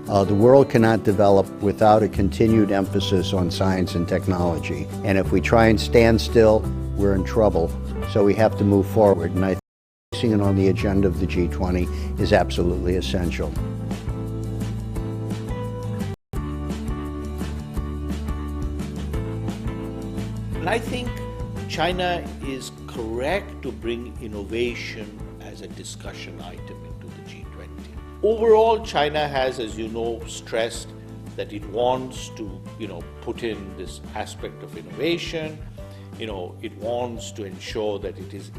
The world cannot develop without a continued emphasis on science and technology. And if we try and stand still, we're in trouble. So we have to move forward. And I think placing it on the agenda of the G20 is absolutely essential. And I think China is correct to bring innovation as a discussion item into the G20. Overall, China has, as you know, stressed that it wants to, put in this aspect of innovation. It wants to ensure that it is,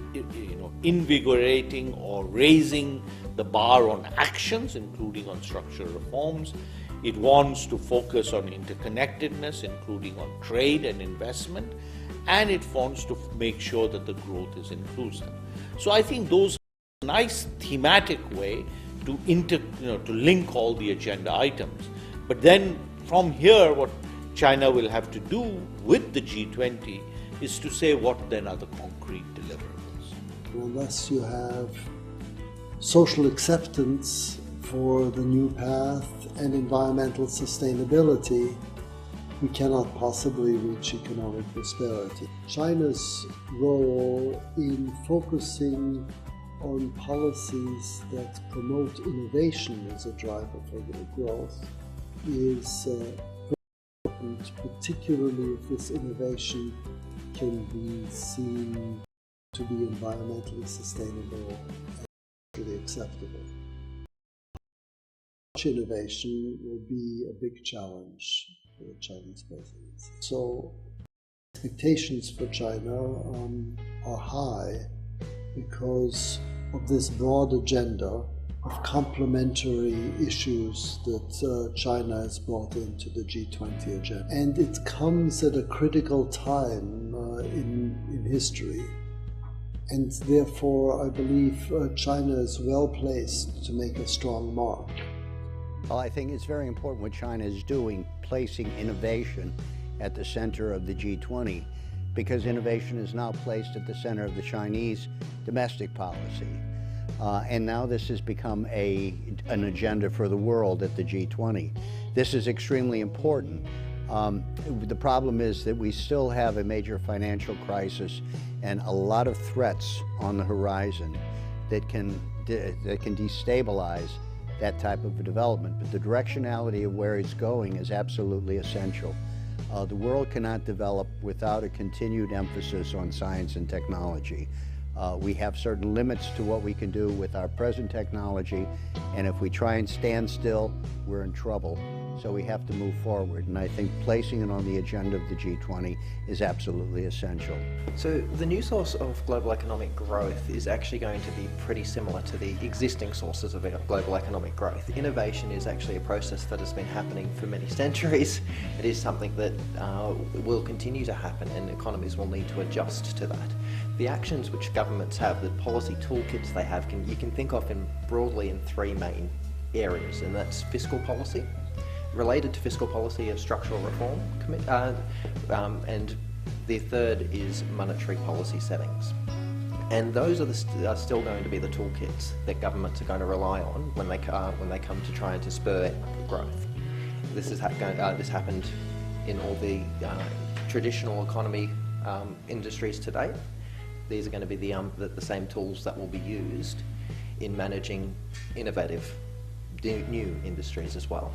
invigorating or raising the bar on actions, including on structural reforms. It wants to focus on interconnectedness, including on trade and investment, and it wants to make sure that the growth is inclusive. So I think those are a nice thematic way to link all the agenda items. But then from here, what China will have to do with the G20 is to say what then are the concrete deliverables. Unless you have social acceptance for the new path and environmental sustainability, we cannot possibly reach economic prosperity. China's role in focusing on policies that promote innovation as a driver for growth is very important, particularly if this innovation can be seen to be environmentally sustainable and socially acceptable. Such innovation will be a big challenge for the Chinese presidency. So expectations for China are high because of this broad agenda of complementary issues that China has brought into the G20 agenda. And it comes at a critical time in history. And therefore, I believe China is well placed to make a strong mark. Well, I think it's very important what China is doing, placing innovation at the center of the G20, because innovation is now placed at the center of the Chinese domestic policy. And now this has become an agenda for the world at the G20. This is extremely important. The problem is that we still have a major financial crisis and a lot of threats on the horizon that can destabilize that type of a development. But the directionality of where it's going is absolutely essential. The world cannot develop without a continued emphasis on science and technology. We have certain limits to what we can do with our present technology, and if we try and stand still, we're in trouble. So we have to move forward, and I think placing it on the agenda of the G20 is absolutely essential. So the new source of global economic growth is actually going to be pretty similar to the existing sources of global economic growth. Innovation is actually a process that has been happening for many centuries. It is something that will continue to happen, and economies will need to adjust to that. The actions which governments have, the policy toolkits they have, you can think of broadly in three main areas, and that's fiscal policy. Related to fiscal policy is structural reform, and the third is monetary policy settings. And those are still going to be the toolkits that governments are going to rely on when they come to try and to spur growth. This happened in all the traditional economy industries to date. These are going to be the same tools that will be used in managing innovative new industries as well.